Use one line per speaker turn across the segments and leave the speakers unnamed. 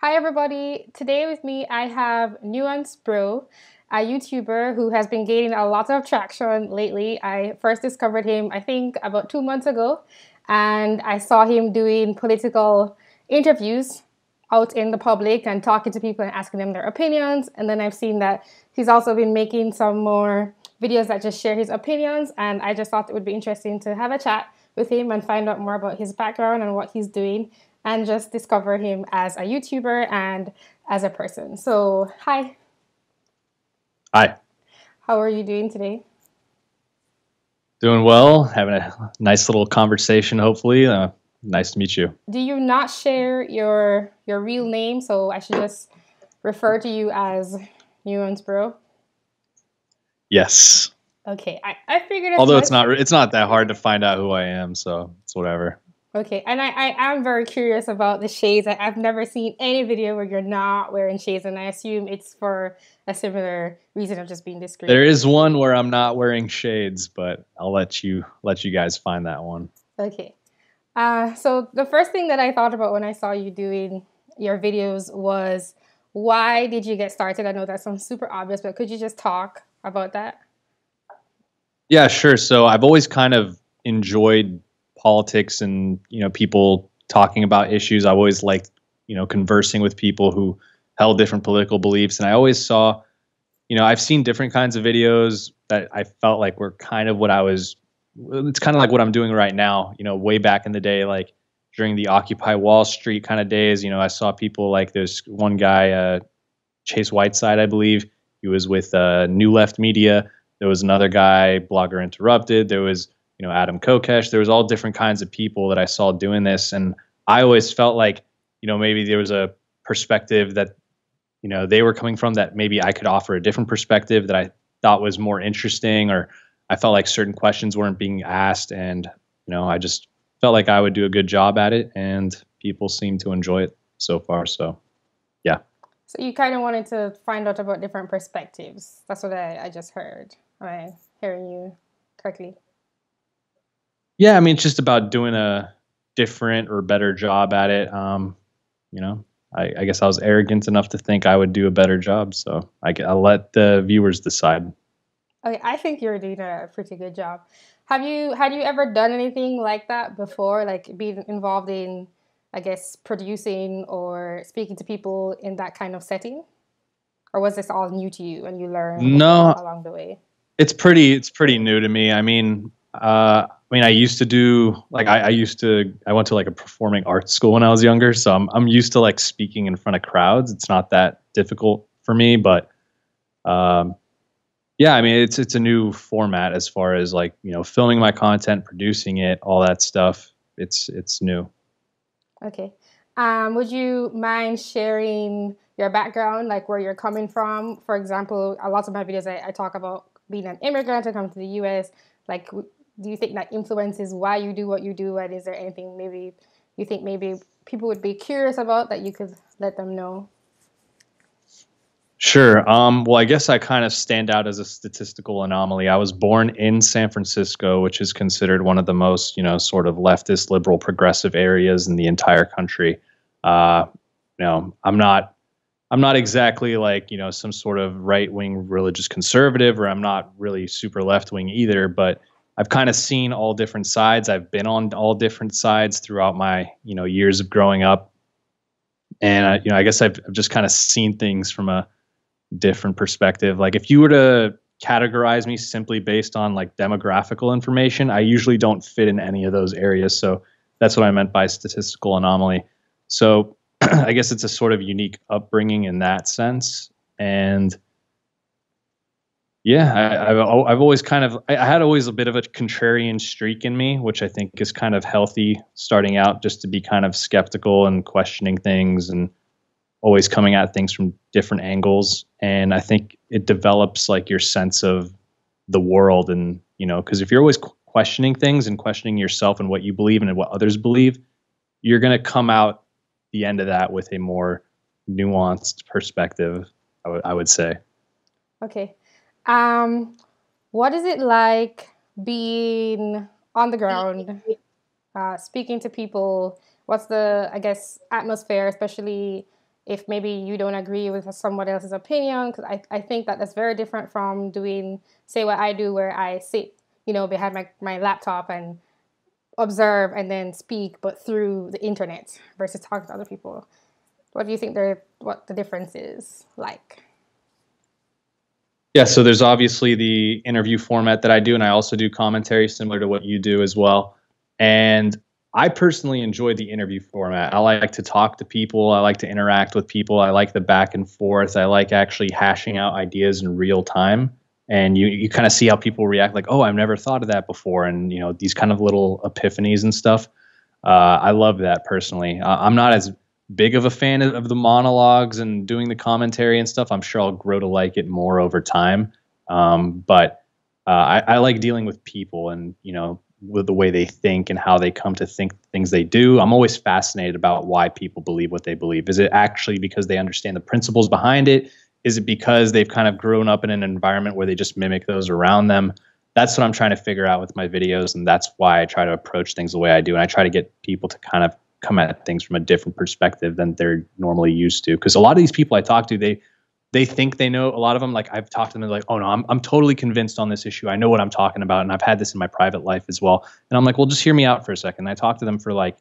Hi everybody. Today with me I have Nuance Bro, a YouTuber who has been gaining a lot of traction lately. I first discovered him I think about 2 months ago, and I saw him doing political interviews out in the public and talking to people and asking them their opinions. And then I've seen that he's also been making some more videos that just share his opinions, and I just thought it would be interesting to have a chat with him and find out more about his background and what he's doing and just discover him as a YouTuber and as a person. So, hi,
Hi,
how are you doing today?
doing well. Having a nice little conversation. Hopefully, nice to meet you.
Do you not share your real name? So I should just refer to you as Nuance Bro.
Yes,
Okay, I figured as
although
much.
it's not that hard to find out who I am, so it's whatever.
Okay, and I am very curious about the shades. I've never seen any video where you're not wearing shades, and I assume it's for a similar reason of just being discreet.
There is one where I'm not wearing shades, but I'll let you guys find that one.
Okay. So the first thing that I thought about when I saw you doing your videos was, why did you get started? I know that sounds super obvious, but could you just talk about that?
Yeah, sure. So I've always kind of enjoyed politics and people talking about issues. I've always liked conversing with people who held different political beliefs, and I always saw I've seen different kinds of videos that I felt like were kind of what I was. It's kind of like what I'm doing right now. Way back in the day, like during the Occupy Wall Street kind of days. I saw people like there's one guy, Chase Whiteside, I believe. He was with New Left Media. There was another guy, Blogger Interrupted. There was Adam Kokesh. There was all different kinds of people that I saw doing this, and I always felt like maybe there was a perspective that they were coming from that maybe I could offer a different perspective that I thought was more interesting, or I felt like certain questions weren't being asked, and I just felt like I would do a good job at it, and people seem to enjoy it so far. So yeah.
So you kind of wanted to find out about different perspectives. That's what I just heard. Am I hearing you correctly?
Yeah, I mean, it's just about doing a different or better job at it. I guess I was arrogant enough to think I would do a better job, so I'll let the viewers decide.
Okay, I think you're doing a pretty good job. Had you ever done anything like that before, like being involved in, I guess, producing or speaking to people in that kind of setting? Or was this all new to you and you learned
No,
along the way?
it's pretty new to me. I used to do like I went to like a performing arts school when I was younger, so I'm used to like speaking in front of crowds. It's not that difficult for me, but um, yeah, I mean it's a new format as far as like filming my content, producing it, all that stuff. It's new.
Okay. Would you mind sharing your background, like where you're coming from? For example, a lot of my videos I talk about being an immigrant and coming to the US. Like, do you think that influences why you do what you do? And is there anything maybe you think maybe people would be curious about that you could let them know?
Sure. Well, I guess I kind of stand out as a statistical anomaly. I was born in San Francisco, which is considered one of the most, sort of leftist, liberal, progressive areas in the entire country. Uh, I'm not exactly like, some sort of right-wing religious conservative, or I'm not really super left-wing either, but I've kind of seen all different sides. I've been on all different sides throughout my, years of growing up. And, I guess I've just kind of seen things from a different perspective. Like if you were to categorize me simply based on like demographical information, I usually don't fit in any of those areas. So that's what I meant by statistical anomaly. So I guess it's a sort of unique upbringing in that sense. And yeah, I've always kind of I had always a bit of a contrarian streak in me, which I think is kind of healthy starting out, just to be kind of skeptical and questioning things and always coming at things from different angles. And I think it develops like your sense of the world. And because if you're always questioning things and questioning yourself and what you believe and what others believe, you're going to come out the end of that with a more nuanced perspective, I would say.
Okay. Um, what is it like being on the ground, speaking to people? What's the, I guess, atmosphere, especially if maybe you don't agree with someone else's opinion, because I think that that's very different from doing, say, what I do, where I sit, behind my laptop and observe and then speak, but through the internet versus talking to other people. What do you think what the difference is like?
Yeah, so there's obviously the interview format that I do, and I also do commentary similar to what you do as well. And I personally enjoy the interview format. I like to talk to people. I like to interact with people. I like the back and forth. I like actually hashing out ideas in real time. And you kind of see how people react, like, oh, I've never thought of that before. And, these kind of little epiphanies and stuff. I love that personally. I'm not as big of a fan of the monologues and doing the commentary and stuff. I'm sure I'll grow to like it more over time. But I like dealing with people and, with the way they think and how they come to think things they do. I'm always fascinated about why people believe what they believe. Is it actually because they understand the principles behind it? Is it because they've kind of grown up in an environment where they just mimic those around them? That's what I'm trying to figure out with my videos. And that's why I try to approach things the way I do. And I try to get people to kind of come at things from a different perspective than they're normally used to. Because a lot of these people I talk to, they think they know. A lot of them, like I've talked to them, they're like, oh no, I'm totally convinced on this issue. I know what I'm talking about, and I've had this in my private life as well. And I'm like, well, just hear me out for a second. I talk to them for like,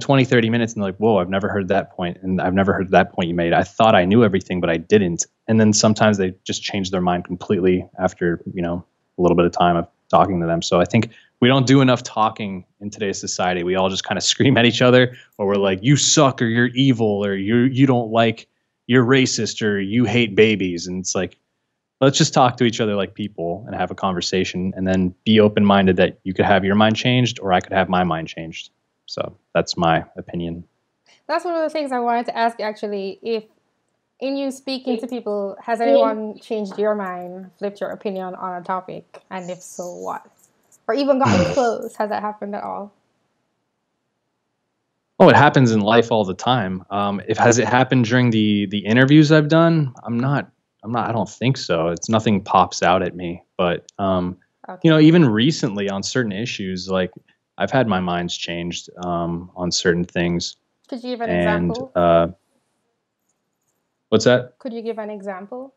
20, 30 minutes, and they're like, whoa, I've never heard that point, and I've never heard that point you made. I thought I knew everything, but I didn't. And then sometimes they just change their mind completely after, a little bit of time of talking to them. So I think we don't do enough talking in today's society. We all just kind of scream at each other, or we're like, you suck, or you're evil, or you don't like, you're racist, or you hate babies. And it's like, let's just talk to each other like people and have a conversation, and then be open-minded that you could have your mind changed or I could have my mind changed. So that's my opinion.
That's one of the things I wanted to ask, actually. If in you speaking to people, has anyone changed your mind, flipped your opinion on a topic? And if so, what? Or even gotten close? Has that happened at all?
Oh, it happens in life all the time. If has it happened during the interviews I've done? I don't think so. It's nothing pops out at me. But
Okay.
even recently on certain issues, like I've had my minds changed on certain things.
Could you give an
And
example?
what's that?
Could you give an example?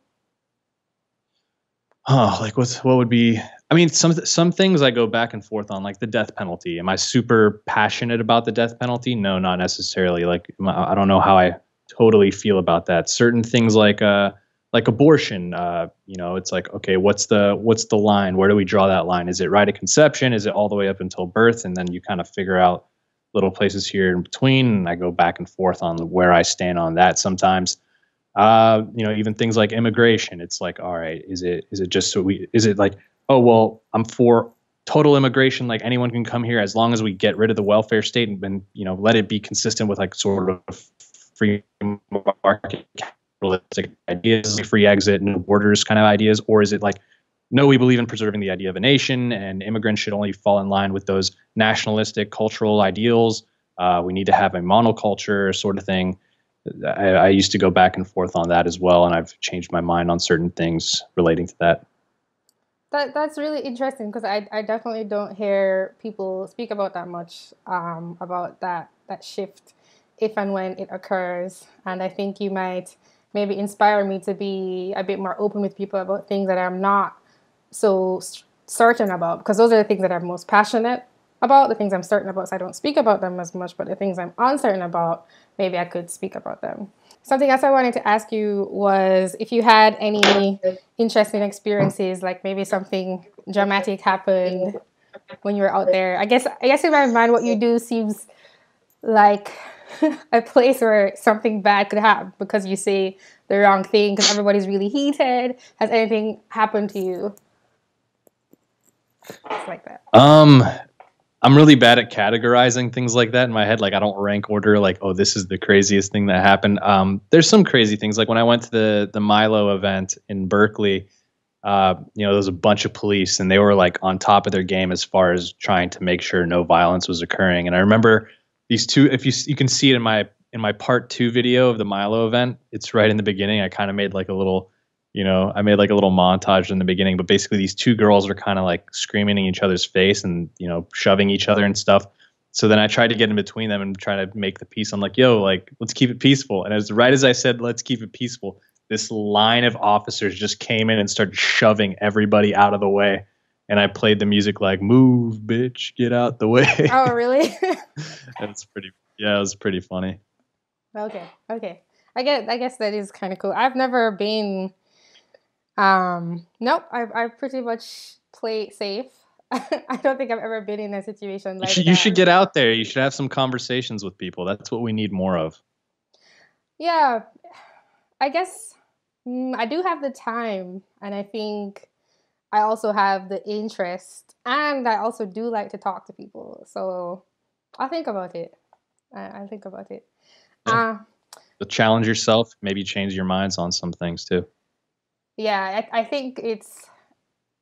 Oh, like what would be? I mean, some things I go back and forth on, like the death penalty. Am I super passionate about the death penalty? No, not necessarily. Like I don't know how I totally feel about that. Certain things like abortion. It's like, okay, what's the line? Where do we draw that line? Is it right at conception? Is it all the way up until birth? And then you kind of figure out little places here in between. And I go back and forth on where I stand on that sometimes. Even things like immigration. It's like, all right, is it just is it like, oh, well, I'm for total immigration, like anyone can come here as long as we get rid of the welfare state and let it be consistent with like sort of free market capitalistic ideas, free exit, no borders kind of ideas? Or is it like, no, we believe in preserving the idea of a nation, and immigrants should only fall in line with those nationalistic cultural ideals. We need to have a monoculture sort of thing. I used to go back and forth on that as well, and I've changed my mind on certain things relating to that.
That's really interesting, because I definitely don't hear people speak about that much, about that shift, if and when it occurs. And I think you might maybe inspire me to be a bit more open with people about things that I'm not so certain about, because those are the things that I'm most passionate about, the things I'm certain about, so I don't speak about them as much. But the things I'm uncertain about, maybe I could speak about them. Something else I wanted to ask you was if you had any interesting experiences, like maybe something dramatic happened when you were out there. I guess in my mind, what you do seems like a place where something bad could happen because you say the wrong thing, because everybody's really heated. Has anything happened to you? It's like that.
I'm really bad at categorizing things like that in my head. Like I don't rank order like, oh, this is the craziest thing that happened. There's some crazy things. Like when I went to the Milo event in Berkeley, there was a bunch of police and they were like on top of their game as far as trying to make sure no violence was occurring. And I remember these two, if you can see it in my part 2 video of the Milo event, it's right in the beginning. I kind of made like a little I made like a little montage in the beginning, but basically these two girls were kind of like screaming in each other's face and, shoving each other and stuff. So then I tried to get in between them and try to make the peace. I'm like, yo, like, let's keep it peaceful. And as right as I said, let's keep it peaceful, this line of officers just came in and started shoving everybody out of the way. And I played the music like, move, bitch, get out the way.
Oh, really?
That's pretty, yeah, it was pretty funny.
Okay, okay. I guess that is kind of cool. I've never been. Nope. I pretty much play it safe. I don't think I've ever been in a situation like
You should
that.
get out there. You should have some conversations with people. That's what we need more of.
Yeah, I guess I do have the time, and I think I also have the interest, and I also do like to talk to people. So I think about it. I think about it.
Yeah.
Uh,
But challenge yourself, maybe change your minds on some things too.
yeah, I think it's.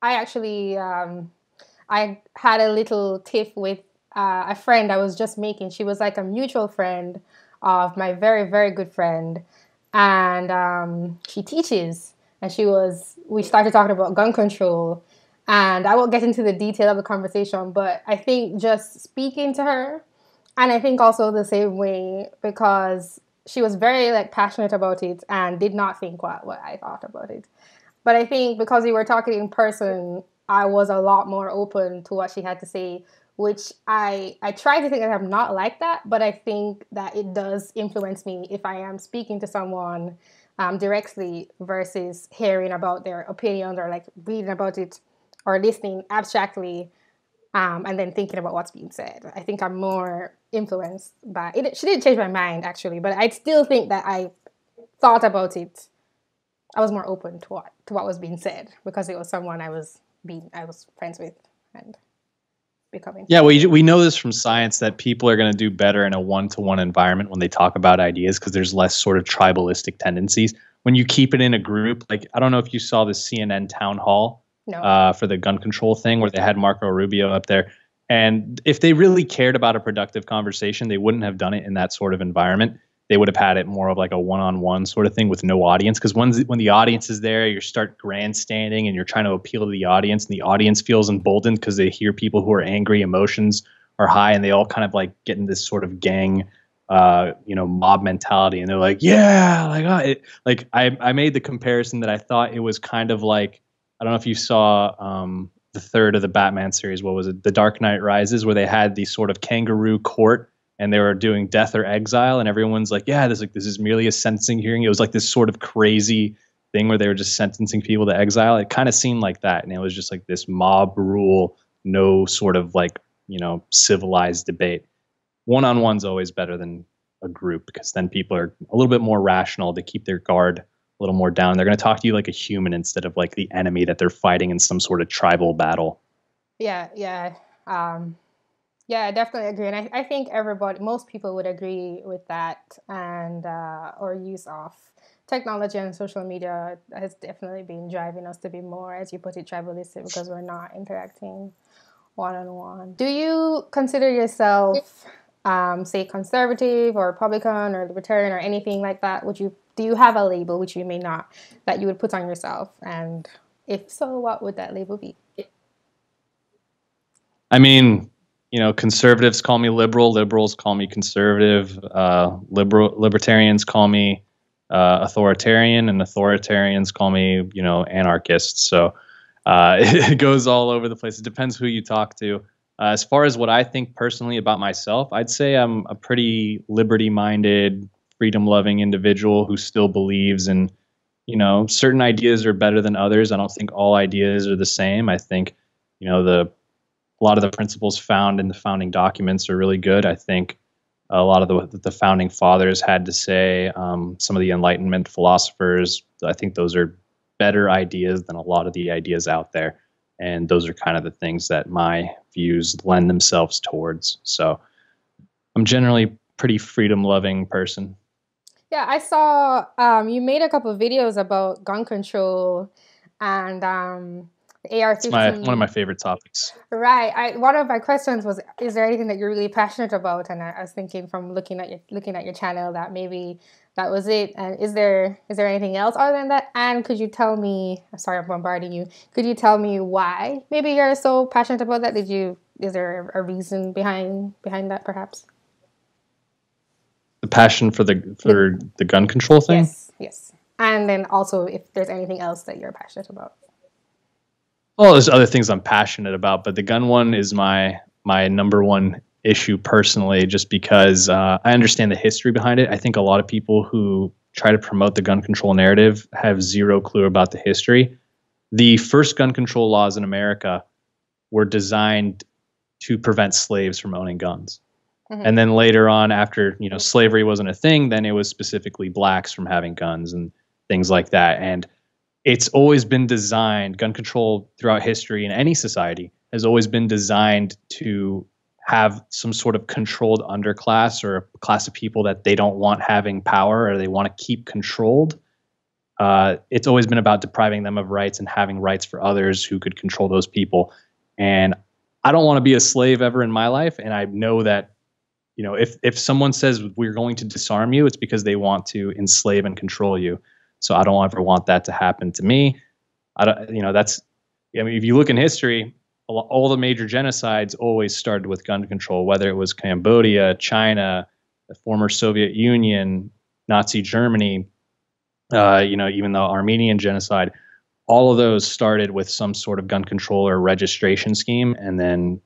I actually I had a little tiff with a friend I was just making. She was like a mutual friend of my very, very good friend. And she teaches. And we started talking about gun control. And I won't get into the detail of the conversation, but I think just speaking to her, and I think also the same way, because she was very like passionate about it and did not think what I thought about it. But I think because we were talking in person, I was a lot more open to what she had to say, which I try to think that I'm not like that, but I think that it does influence me if I am speaking to someone directly versus hearing about their opinions or like reading about it or listening abstractly and then thinking about what's being said. I think I'm more influenced by it. She didn't change my mind actually, but I still think that I thought about it. I was more open to what was being said because it was someone I was friends with and becoming
Yeah,
friends with.
we know this from science that people are going to do better in a one-to-one environment when they talk about ideas because there's less sort of tribalistic tendencies. When you keep it in a group, like I don't know if you saw the CNN town hall
No.
for the gun control thing where they had Marco Rubio up there. And if they really cared about a productive conversation, they wouldn't have done it in that sort of environment. They would have had it more of like a one-on-one sort of thing with no audience. Because when the audience is there, you start grandstanding and you're trying to appeal to the audience, and the audience feels emboldened because they hear people who are angry, emotions are high, and they all kind of like get in this sort of gang, mob mentality, and they're like, yeah, I made the comparison that I thought it was kind of like, I don't know if you saw the third of the Batman series. What was it? The Dark Knight Rises, where they had the sort of kangaroo court and they were doing death or exile, and everyone's like, yeah, this is merely a sentencing hearing. It was like this sort of crazy thing where they were just sentencing people to exile. It kind of seemed like that, and it was just like this mob rule, no sort of like, civilized debate. One-on-one's always better than a group because then people are a little bit more rational. They keep their guard a little more down. They're going to talk to you like a human instead of like the enemy that they're fighting in some sort of tribal battle.
Yeah, yeah. Yeah, I definitely agree. And I think most people would agree with that. And our use of technology and social media has definitely been driving us to be more, as you put it, tribalistic because we're not interacting one-on-one. Do you consider yourself, say, conservative or Republican or Libertarian or anything like that? Do you have a label, which you may not, that you would put on yourself? And if so, what would that label be?
I mean, conservatives call me liberal, liberals call me conservative, libertarians call me authoritarian, and authoritarians call me, anarchist. So it goes all over the place. It depends who you talk to. As far as what I think personally about myself, I'd say I'm a pretty liberty-minded, freedom-loving individual who still believes in, certain ideas are better than others. I don't think all ideas are the same. I think, a lot of the principles found in the founding documents are really good. I think a lot of the founding fathers had to say, some of the Enlightenment philosophers, I think those are better ideas than a lot of the ideas out there. And those are kind of the things that my views lend themselves towards. So I'm generally pretty freedom-loving person.
Yeah, I saw you made a couple of videos about gun control and the
It's one of my
AR-15.
favorite topics.
Right. One of my questions was, is there anything that you're really passionate about? And I was thinking from looking at your channel that maybe that was it. And is there anything else other than that? And could you tell me? Sorry, I'm bombarding you. Could you tell me why maybe you're so passionate about that? Is there a reason behind that, perhaps?
The passion for the gun control thing?
Yes, yes. And then also if there's anything else that you're passionate about.
Well, there's other things I'm passionate about, but the gun one is my number one issue personally, just because I understand the history behind it. I think a lot of people who try to promote the gun control narrative have zero clue about the history. The first gun control laws in America were designed to prevent slaves from owning guns. Mm-hmm. And then later on, after slavery wasn't a thing, then it was specifically blacks from having guns and things like that. And it's always been designed, gun control throughout history in any society has always been designed to have some sort of controlled underclass or a class of people that they don't want having power or they want to keep controlled. It's always been about depriving them of rights and having rights for others who could control those people. And I don't want to be a slave ever in my life. And I know that, if someone says we're going to disarm you, it's because they want to enslave and control you. So I don't ever want that to happen to me. If you look in history, all the major genocides always started with gun control, whether it was Cambodia, China, the former Soviet Union, Nazi Germany, even the Armenian genocide, all of those started with some sort of gun control or registration scheme, and then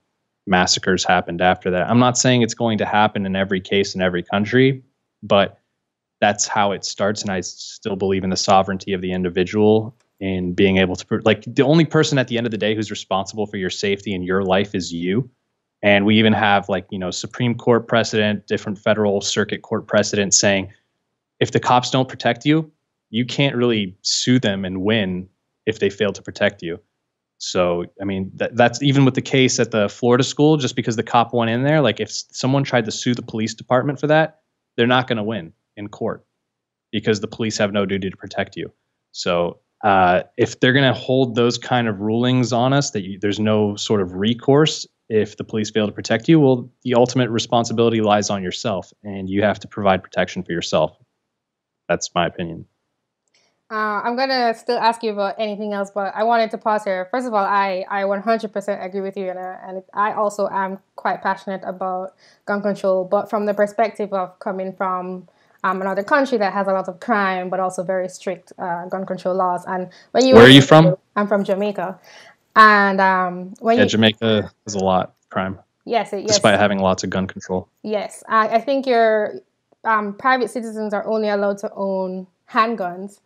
massacres happened after that. I'm not saying it's going to happen in every case in every country, but that's how it starts. And I still believe in the sovereignty of the individual and being able to, the only person at the end of the day who's responsible for your safety and your life is you. And we even have Supreme Court precedent, different federal circuit court precedent saying, if the cops don't protect you, you can't really sue them and win if they fail to protect you. So, that's even with the case at the Florida school, just because the cop went in there, if someone tried to sue the police department for that, they're not going to win in court because the police have no duty to protect you. So if they're going to hold those kind of rulings on us, that there's no sort of recourse if the police fail to protect you, well, the ultimate responsibility lies on yourself, and you have to provide protection for yourself. That's my opinion.
I'm going to still ask you about anything else, but I wanted to pause here. First of all, I 100% agree with you, and I also am quite passionate about gun control, but from the perspective of coming from another country that has a lot of crime, but also very strict gun control laws. And
where are you from?
I'm from Jamaica, and
Jamaica has a lot of crime.
Yes,
despite having lots of gun control.
Yes, I think your private citizens are only allowed to own handguns.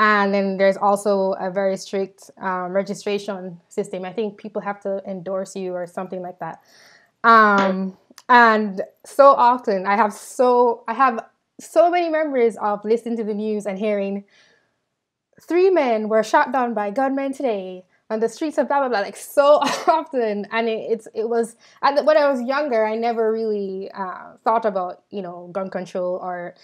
And then there's also a very strict registration system. I think people have to endorse you or something like that. And so often I have so many memories of listening to the news and hearing 3 men were shot down by gunmen today on the streets of blah blah blah, so often. And it was, and when I was younger, I never really thought about gun control or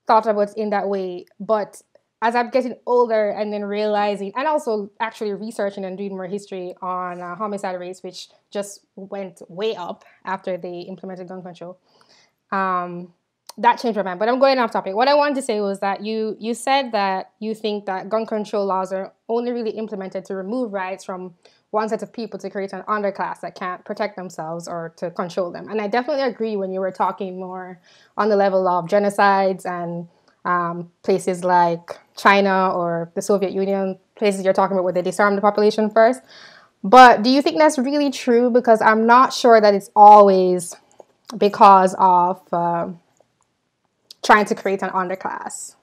thought about it in that way. But as I'm getting older and then realizing, and also actually researching and doing more history on homicide rates, which just went way up after they implemented gun control, that changed my mind. But I'm going off topic. What I wanted to say was that you said that you think that gun control laws are only really implemented to remove rights from one set of people to create an underclass that can't protect themselves or to control them. And I definitely agree when you were talking more on the level of genocides and places like China or the Soviet Union, places you're talking about where they disarmed the population first. But do you think that's really true? Because I'm not sure that it's always because of trying to create an underclass.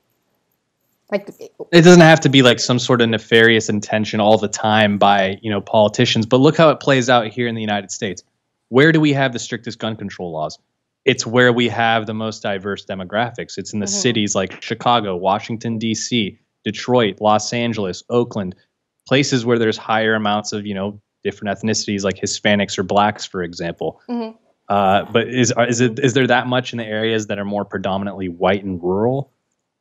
It doesn't have to be some sort of nefarious intention all the time by politicians. But look how it plays out here in the United States. Where do we have the strictest gun control laws? It's where we have the most diverse demographics. It's in the cities like Chicago, Washington, D.C., Detroit, Los Angeles, Oakland, places where there's higher amounts of, different ethnicities like Hispanics or blacks, for example. Mm-hmm. But is there that much in the areas that are more predominantly white and rural?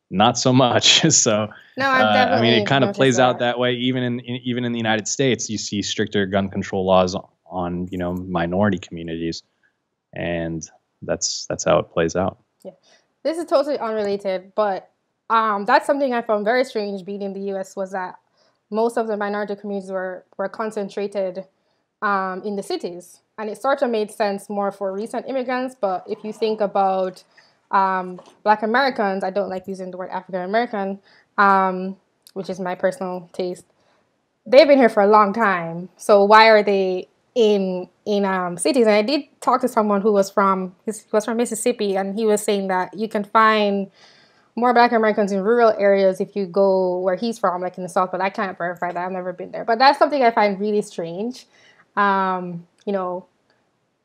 Not so much. So,
no, it
kind of plays out that way. Even in the United States, you see stricter gun control laws on, minority communities. And that's how it plays out.
Yeah, this is totally unrelated, but that's something I found very strange being in the U.S. was that most of the minority communities were concentrated in the cities, and it sort of made sense more for recent immigrants. But if you think about Black Americans, I don't like using the word African American, which is my personal taste. They've been here for a long time, so why are they in cities? And I did talk to someone who was from Mississippi, and he was saying that you can find more Black Americans in rural areas if you go where he's from, like in the South. But I can't verify that. I've never been there. But that's something I find really strange. You know,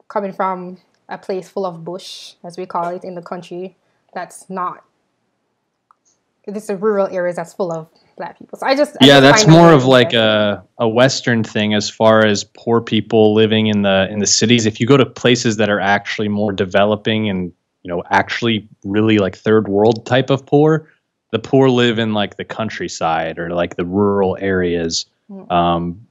coming from a place full of bush, as we call it in the country, that's not. It's the rural areas that's full of Black people. So I just
that's more of like a Western thing as far as poor people living in the cities. If you go to places that are actually more developing and actually really like third world type of poor, the poor live in like the countryside or like the rural areas,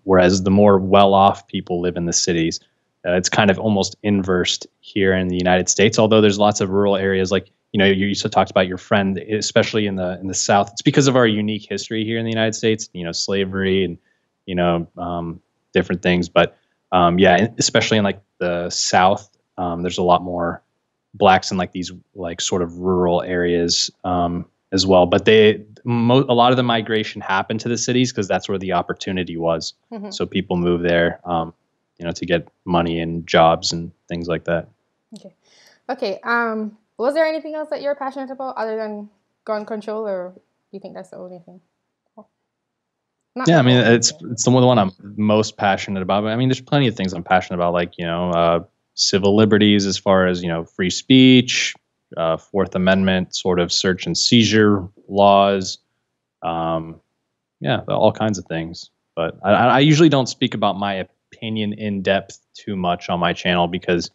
whereas the more well-off people live in the cities. It's kind of almost inversed here in the United States, although there's lots of rural areas like. You talked about your friend, especially in the South. It's because of our unique history here in the United States, slavery and, different things. But especially in like the South, there's a lot more Blacks in like these like sort of rural areas as well. But a lot of the migration happened to the cities because that's where the opportunity was. Mm-hmm. So people move there, to get money and jobs and things like that.
Okay. Was there anything else that you're passionate about other than gun control, or do you think that's the only thing?
It's the one I'm most passionate about. But I mean, there's plenty of things I'm passionate about, like civil liberties as far as free speech, Fourth Amendment sort of search and seizure laws, all kinds of things. But I usually don't speak about my opinion in depth too much on my channel because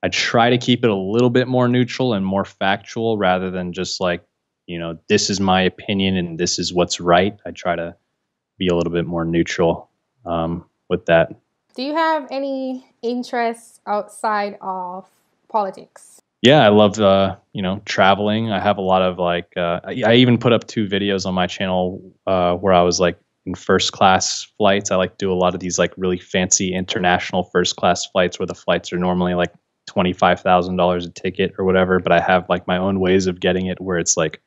I try to keep it a little bit more neutral and more factual rather than just like, this is my opinion and this is what's right. I try to be a little bit more neutral with that.
Do you have any interests outside of politics?
Yeah, I love, traveling. I have a lot of like, I even put up 2 videos on my channel where I was like in first class flights. I like do a lot of these like really fancy international first class flights where the flights are normally like $25,000 a ticket or whatever, but I have like my own ways of getting it where it's like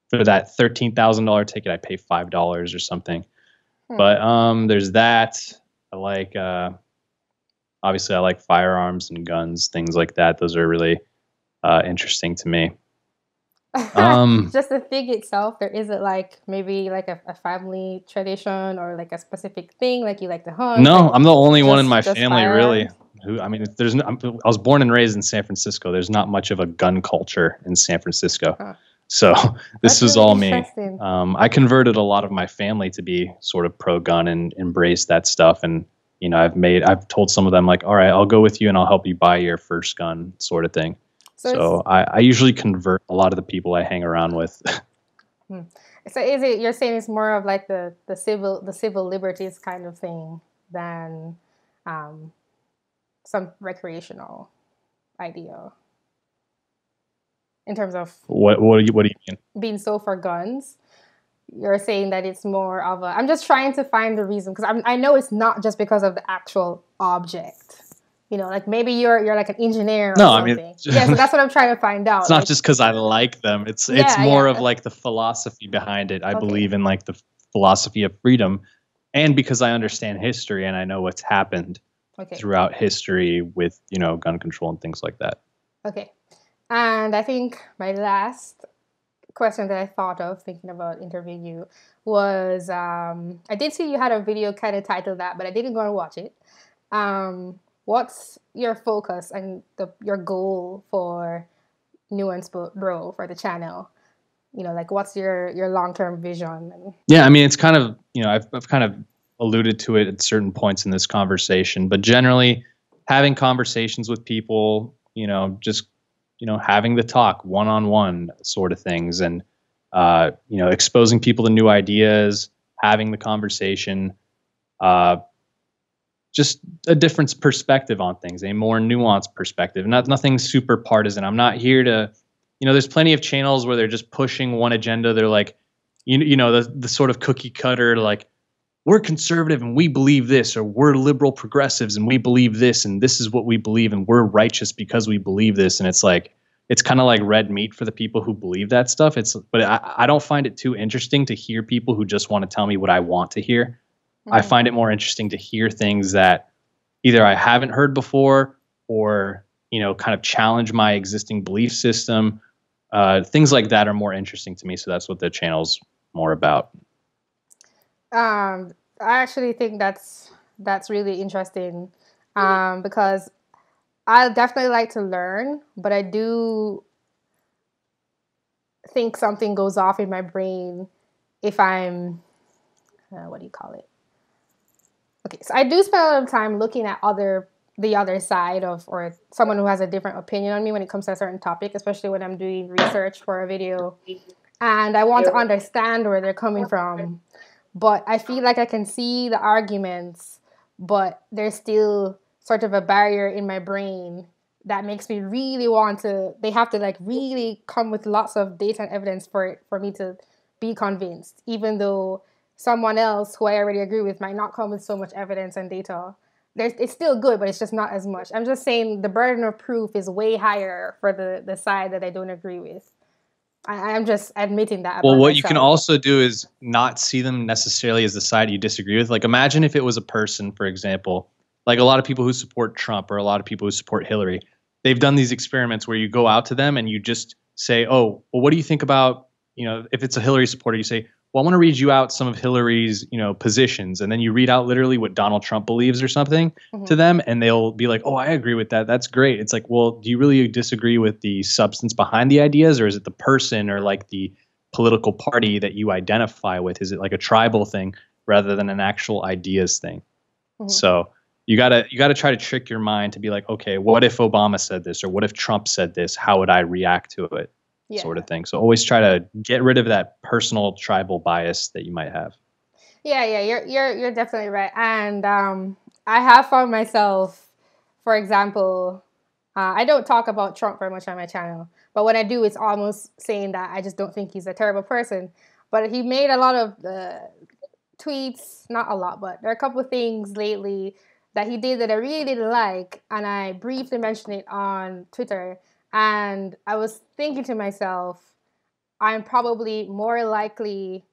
for that $13,000 ticket I pay $5 or something. But there's that. I like obviously I like firearms and guns, things like that. Those are really interesting to me.
Just the thing itself, there isn't like maybe like a family tradition or like a specific thing like you like to hunt?
No, I'm the only one in my family really. I was born and raised in San Francisco. There's not much of a gun culture in San Francisco. So this is all me. I converted a lot of my family to be sort of pro-gun and embrace that stuff. And, I've told some of them like, all right, I'll go with you and I'll help you buy your first gun sort of thing. So I usually convert a lot of the people I hang around with.
So you're saying it's more of like the civil liberties kind of thing than some recreational idea in terms of
what do you mean?
Being so for guns. You're saying that it's more of a. I'm just trying to find the reason because I know it's not just because of the actual object. Like maybe you're like an engineer or something. So that's what I'm trying to find out.
It's not just because I like them. It's more of like the philosophy behind it. I believe in like the philosophy of freedom, and because I understand history and I know what's happened throughout history with gun control and things like that.
Okay, and I think my last question that I thought of thinking about interviewing you was I did see you had a video kind of titled that, but I didn't go and watch it. What's your focus and your goal for Nuance Bro for the channel? Like what's your long-term vision?
Yeah, it's kind of, I've kind of alluded to it at certain points in this conversation, but generally having conversations with people, just, having the talk one-on-one sort of things and, exposing people to new ideas, having the conversation, just a different perspective on things, a more nuanced perspective, nothing super partisan. I'm not here to, there's plenty of channels where they're just pushing one agenda. They're like, the sort of cookie cutter, like, we're conservative and we believe this, or we're liberal progressives and we believe this, and this is what we believe, and we're righteous because we believe this. And it's like, it's kind of like red meat for the people who believe that stuff. But I don't find it too interesting to hear people who just want to tell me what I want to hear. I find it more interesting to hear things that either I haven't heard before, or, you know, kind of challenge my existing belief system. Things like that are more interesting to me. So that's what the channel's more about.
I actually think that's really interesting, because I definitely like to learn, but I do think something goes off in my brain if I'm, what do you call it? Okay, so I do spend a lot of time looking at the other side of, or someone who has a different opinion on me when it comes to a certain topic, especially when I'm doing research for a video, and I want to understand where they're coming from. But I feel like I can see the arguments, but there's still sort of a barrier in my brain that makes me really want to, they have to like really come with lots of data and evidence for me to be convinced, even though someone else who I already agree with might not come with so much evidence and data. It's still good, but it's just not as much. I'm just saying the burden of proof is way higher for the side that I don't agree with. I'm just admitting that about
Well, what
myself.
you can also do is not see them necessarily as the side you disagree with. Like, imagine if it was a person, for example, like a lot of people who support Trump or a lot of people who support Hillary. They've done these experiments where you go out to them and you just say, oh, well, what do you think about, you know, if it's a Hillary supporter, you say, well, I want to read you out some of Hillary's, you know, positions. And then you read out literally what Donald Trump believes or something to them. And they'll be like, oh, I agree with that. That's great. It's like, well, do you really disagree with the substance behind the ideas, or is it the person or like the political party that you identify with? Is it like a tribal thing rather than an actual ideas thing? So you gotta try to trick your mind to be like, okay, what if Obama said this, or what if Trump said this? How would I react to it? Sort of thing. So always try to get rid of that personal tribal bias that you might have.
Yeah, you're definitely right. And I have found myself, for example, I don't talk about Trump very much on my channel, but when I do, it's almost saying that I just don't think he's a terrible person. But he made a lot of tweets, not a lot, but there are a couple of things lately that he did that I really didn't like, and I briefly mentioned it on Twitter. And I was thinking to myself, I'm probably more likely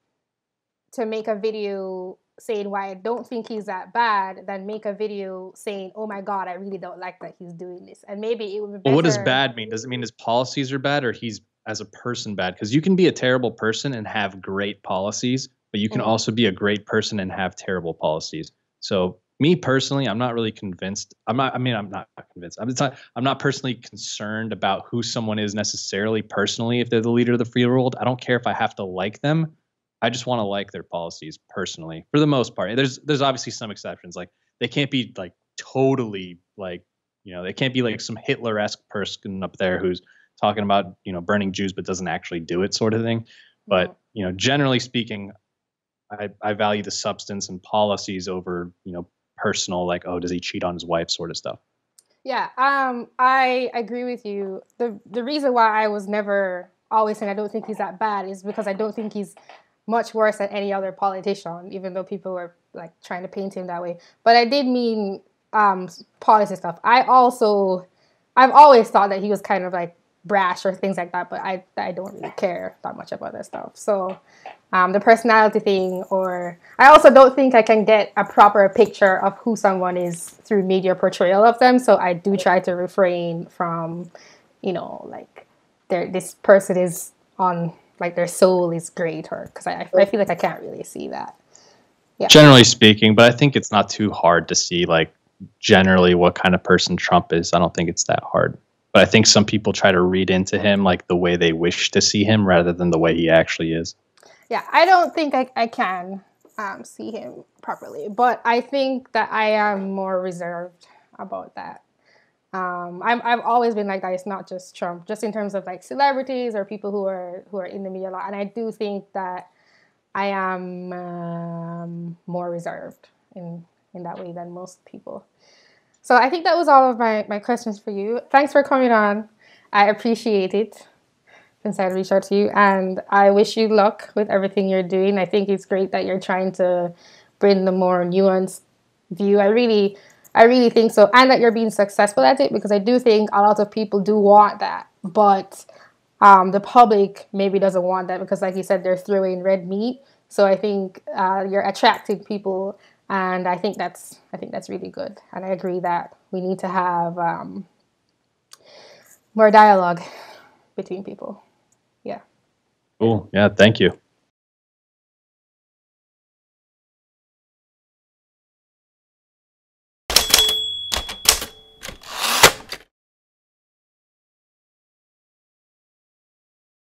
to make a video saying why I don't think he's that bad than make a video saying, oh my God, I really don't like that he's doing this. And maybe it would be better.
Well, what does bad mean? Does it mean his policies are bad, or he's as a person bad? Because you can be a terrible person and have great policies, but you can also be a great person and have terrible policies. So me personally, I'm not really convinced. I'm not convinced. I'm not personally concerned about who someone is necessarily personally. If they're the leader of the free world, I don't care if I have to like them. I just want to like their policies personally, for the most part. There's obviously some exceptions. Like, they can't be like totally like, you know, they can't be like some Hitler-esque person up there who's talking about, you know, burning Jews but doesn't actually do it, sort of thing. But, you know, generally speaking, I value the substance and policies over, you know, personal, like, oh, does he cheat on his wife sort of stuff.
Yeah, I agree with you. The reason why I was never always saying I don't think he's that bad is because I don't think he's much worse than any other politician, even though people were like trying to paint him that way. But I did mean policy stuff. I've always thought that he was kind of like brash or things like that, but I don't really care that much about that stuff. So the personality thing, or I also don't think I can get a proper picture of who someone is through media portrayal of them. So I do try to refrain from, you know, like this person is on, like their soul is great, or because I feel like I can't really see that. Yeah.
Generally speaking, but I think it's not too hard to see like generally what kind of person Trump is. I don't think it's that hard. But I think some people try to read into him like the way they wish to see him rather than the way he actually is.
Yeah, I don't think I can see him properly, but I think that I am more reserved about that. I've always been like that. It's not just Trump, just in terms of like celebrities or people who are in the media a lot. And I do think that I am more reserved in that way than most people. So I think that was all of my questions for you. Thanks for coming on. I appreciate it since I reached out to you, and I wish you luck with everything you're doing. I think it's great that you're trying to bring the more nuanced view. I really think so, and that you're being successful at it, because I do think a lot of people do want that, but the public maybe doesn't want that because, like you said, they're throwing red meat. So I think you're attracting people, and I think that's really good. And I agree that we need to have more dialogue between people. Yeah.
Cool. Yeah. Thank you.